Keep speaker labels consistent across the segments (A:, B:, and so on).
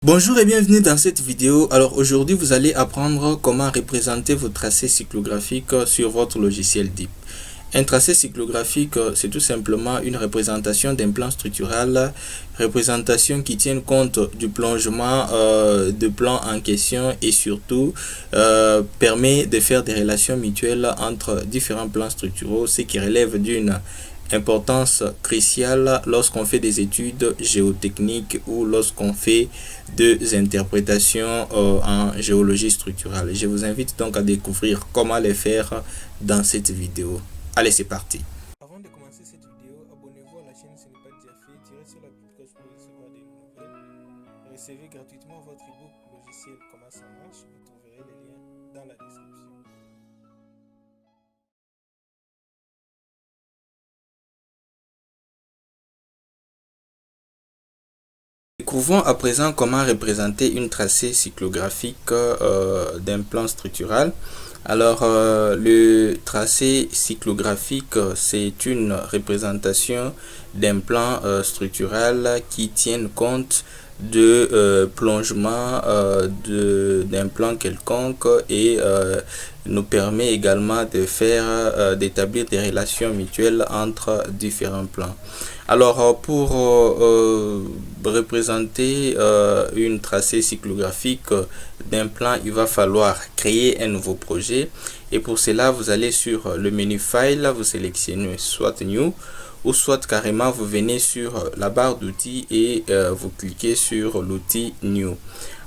A: Bonjour et bienvenue dans cette vidéo. Alors aujourd'hui vous allez apprendre comment représenter vos tracés cyclographiques sur votre logiciel DIP. Un tracé cyclographique, c'est tout simplement une représentation d'un plan structural, représentation qui tient compte du plongement de plan en question et surtout permet de faire des relations mutuelles entre différents plans structuraux, ce qui relève d'une importance cruciale lorsqu'on fait des études géotechniques ou lorsqu'on fait des interprétations en géologie structurale. Je vous invite donc à découvrir comment les faire dans cette vidéo. Allez, c'est parti. Avant de commencer cette vidéo, abonnez-vous à la chaîne si ce n'est pas déjà fait. Tirez sur la petite cloche pour recevoir des nouvelles. Recevez gratuitement votre ebook logiciel Comment ça marche. Vous trouverez les liens dans la description. Découvrons à présent comment représenter une tracée cyclographique d'un plan structural. Alors, le tracé cyclographique, c'est une représentation d'un plan structural qui tient compte de plongement d'un plan quelconque et nous permet également de faire d'établir des relations mutuelles entre différents plans. Alors pour représenter une tracée cyclographique d'un plan, il va falloir créer un nouveau projet et pour cela vous allez sur le menu File, vous sélectionnez soit New ou soit carrément vous venez sur la barre d'outils et vous cliquez sur l'outil New.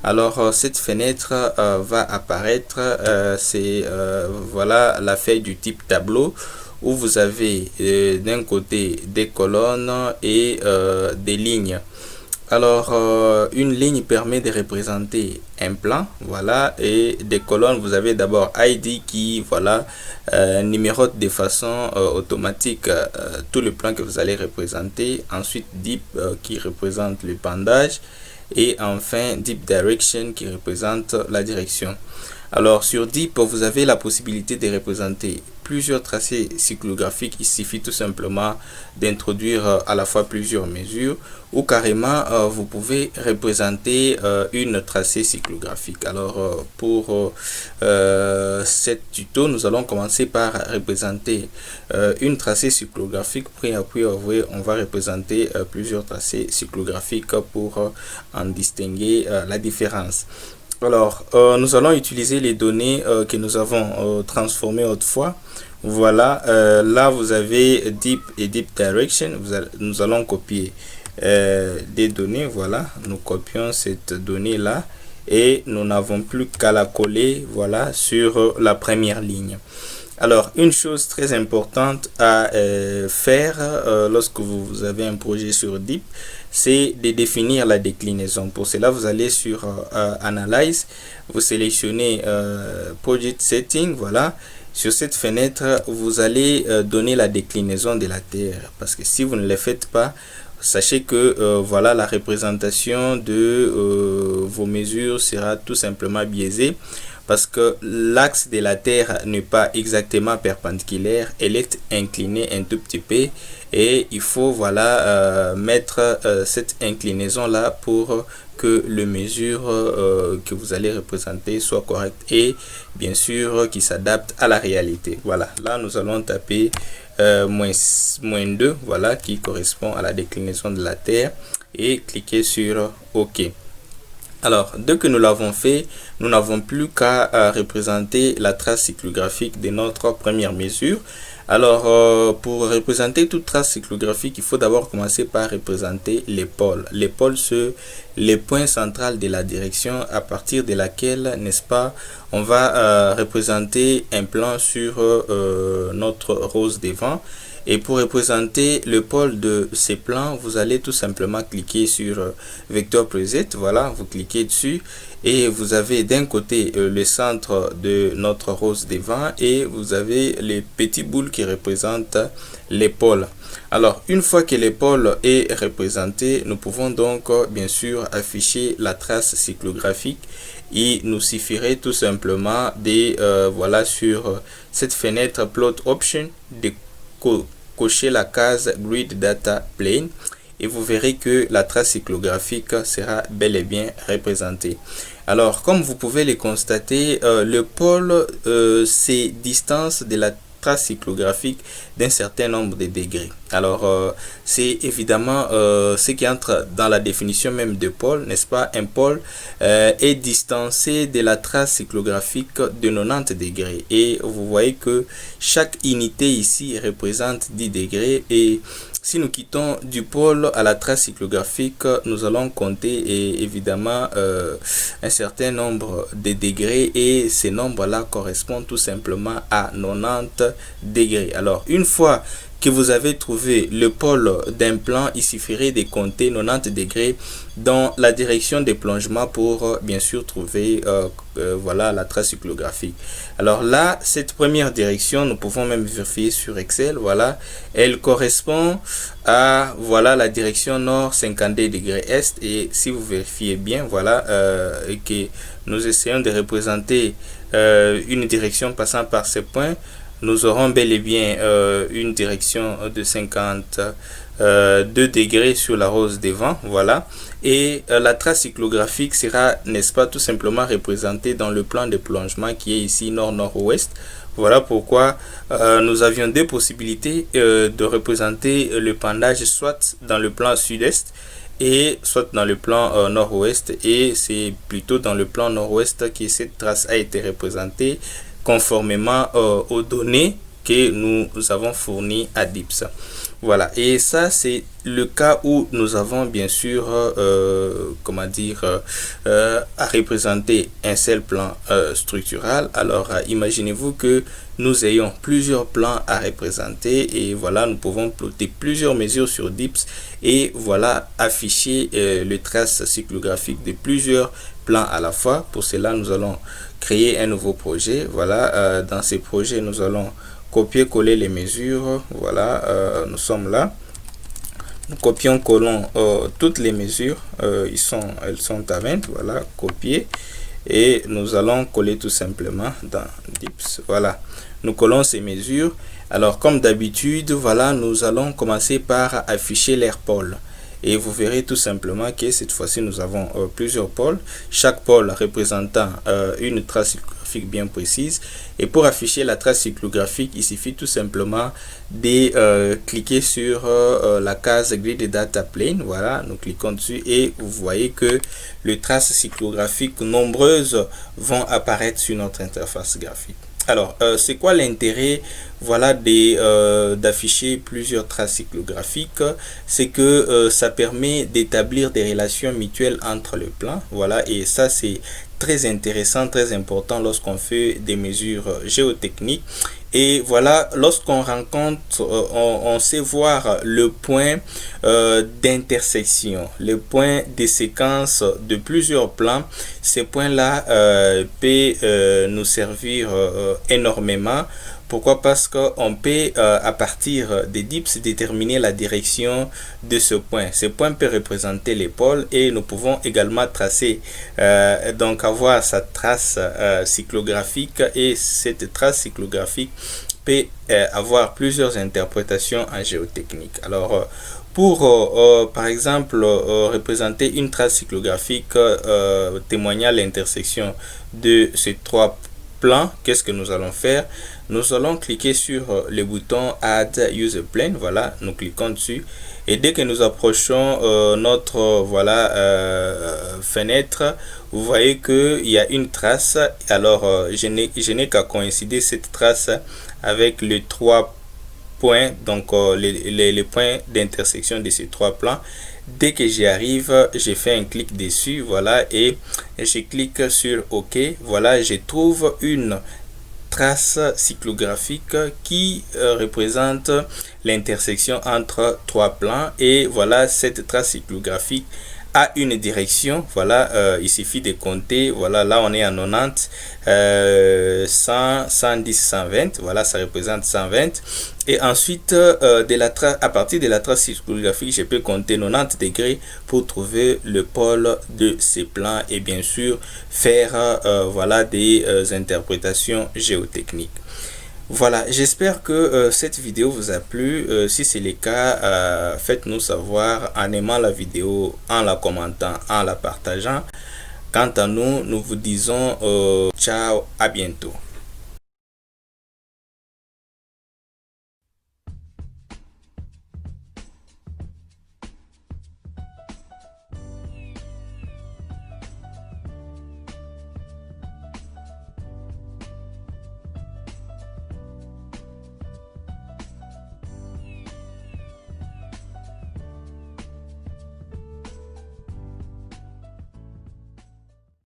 A: Alors cette fenêtre va apparaître, c'est voilà la feuille du type tableau où vous avez d'un côté des colonnes et des lignes. Alors une ligne permet de représenter un plan, voilà, et des colonnes, vous avez d'abord ID qui voilà numérote de façon automatique tout le plan que vous allez représenter. Ensuite DIP qui représente le pendage et enfin Deep Direction qui représente la direction. Alors sur DIP, vous avez la possibilité de représenter plusieurs tracés cyclographiques. Il suffit tout simplement d'introduire à la fois plusieurs mesures ou carrément vous pouvez représenter une tracée cyclographique. Alors pour cette tuto, nous allons commencer par représenter une tracée cyclographique. Puis on va représenter plusieurs tracés cyclographiques pour en distinguer la différence. Alors, nous allons utiliser les données que nous avons transformées autrefois. Voilà, là vous avez Deep et Deep Direction. Nous allons copier des données. Voilà, nous copions cette donnée là et nous n'avons plus qu'à la coller voilà, sur la première ligne. Alors, une chose très importante à faire lorsque vous avez un projet sur DIP, c'est de définir la déclinaison. Pour cela, vous allez sur Analyze, vous sélectionnez Project Setting, voilà. Sur cette fenêtre, vous allez donner la déclinaison de la Terre, parce que si vous ne le faites pas, sachez que voilà la représentation de vos mesures sera tout simplement biaisée parce que l'axe de la Terre n'est pas exactement perpendiculaire, elle est inclinée un tout petit peu et il faut voilà mettre cette inclinaison là pour que le mesure que vous allez représenter soit correcte et bien sûr qui s'adapte à la réalité. Voilà, là nous allons taper moins 2, voilà, qui correspond à la déclinaison de la Terre et cliquer sur OK. Alors, dès que nous l'avons fait, nous n'avons plus qu'à représenter la trace cyclographique de notre première mesure. Alors, pour représenter toute trace cyclographique, il faut d'abord commencer par représenter les pôles. Les pôles, c'est les points centraux de la direction à partir de laquelle, n'est-ce pas, on va représenter un plan sur notre rose des vents. Et pour représenter le pôle de ces plans, vous allez tout simplement cliquer sur Vector Preset. Voilà, vous cliquez dessus et vous avez d'un côté le centre de notre rose des vents et vous avez les petits boules qui représentent les pôles. Alors, une fois que l'épaule est représentée, nous pouvons donc bien sûr afficher la trace cyclographique. Il nous suffirait tout simplement de voilà sur cette fenêtre Plot Option de cocher la case Grid Data Plane et vous verrez que la trace cyclographique sera bel et bien représentée. Alors, comme vous pouvez le constater, le pôle, c'est distance de la trace cyclographique d'un certain nombre de degrés. Alors, c'est évidemment ce qui entre dans la définition même de pôle, n'est-ce pas? Un pôle est distancé de la trace cyclographique de 90 degrés. Et vous voyez que chaque unité ici représente 10 degrés. Et si nous quittons du pôle à la trace cyclographique, nous allons compter évidemment un certain nombre de degrés, et ces nombres-là correspondent tout simplement à 90 degrés. Alors, une fois que vous avez trouvé le pôle d'un plan, il suffirait de compter 90 degrés dans la direction des plongements pour bien sûr trouver voilà la trace cyclographique. Alors là, cette première direction, nous pouvons même vérifier sur Excel, voilà, elle correspond à voilà la direction nord 52 degrés est. Et si vous vérifiez bien, voilà, et que nous essayons de représenter une direction passant par ces points, nous aurons bel et bien une direction de 52 degrés sur la rose des vents, voilà. Et la trace cyclographique sera, n'est-ce pas, tout simplement représentée dans le plan de plongement qui est ici nord-nord-ouest. Voilà pourquoi nous avions deux possibilités de représenter le pendage, soit dans le plan sud-est et soit dans le plan nord-ouest, et c'est plutôt dans le plan nord-ouest que cette trace a été représentée conformément aux données que nous avons fournies à DIPS. Voilà, et ça c'est le cas où nous avons bien sûr comment dire à représenter un seul plan structural. Alors imaginez-vous que nous ayons plusieurs plans à représenter, et voilà, nous pouvons plotter plusieurs mesures sur DIPS et voilà afficher le trace cyclographique de plusieurs plans à la fois. Pour cela, nous allons créer un nouveau projet. Voilà, dans ces projets, nous allons copier-coller les mesures. Voilà, nous sommes là. Nous copions-collons toutes les mesures. Elles sont à 20. Voilà, copier. Et nous allons coller tout simplement dans DIPS. Voilà, nous collons ces mesures. Alors, comme d'habitude, voilà, nous allons commencer par afficher leur pôle. Et vous verrez tout simplement que cette fois-ci, nous avons plusieurs pôles, chaque pôle représentant une trace cyclographique bien précise. Et pour afficher la trace cyclographique, il suffit tout simplement de cliquer sur la case Grid Data Plane. Voilà, nous cliquons dessus et vous voyez que les traces cyclographiques nombreuses vont apparaître sur notre interface graphique. Alors, c'est quoi l'intérêt, voilà, d'afficher plusieurs traces cyclographiques? C'est que ça permet d'établir des relations mutuelles entre les plans, voilà, et ça c'est très intéressant, très important lorsqu'on fait des mesures géotechniques. Et voilà, lorsqu'on rencontre, on sait voir le point d'intersection, le point de séquence de plusieurs plans. Ces points-là peuvent nous servir énormément. Pourquoi? Parce qu'on peut, à partir des DIPS, déterminer la direction de ce point. Ce point peut représenter les pôles, et nous pouvons également tracer, donc avoir sa trace cyclographique, et cette trace cyclographique peut avoir plusieurs interprétations en géotechnique. Alors, pour par exemple représenter une trace cyclographique témoignant l'intersection de ces trois plans, qu'est-ce que nous allons faire? Nous allons cliquer sur le bouton Add User Plane. Voilà, nous cliquons dessus, et dès que nous approchons notre voilà fenêtre, vous voyez qu'il y a une trace. Alors je n'ai qu'à coïncider cette trace avec les trois points, donc les points d'intersection de ces trois plans. Dès que j'y arrive, je fais un clic dessus, voilà, et je clique sur OK. Voilà, je trouve une trace cyclographique qui représente l'intersection entre trois plans, et voilà, cette trace cyclographique a une direction. Voilà, il suffit de compter. Voilà, là on est à 90, 100, 110, 120. Voilà, ça représente 120. Et ensuite, à partir de la trace cyclographique, je peux compter 90 degrés pour trouver le pôle de ces plans, et bien sûr faire voilà des interprétations géotechniques. Voilà, j'espère que cette vidéo vous a plu. Si c'est le cas, faites-nous savoir en aimant la vidéo, en la commentant, en la partageant. Quant à nous, nous vous disons ciao, à bientôt.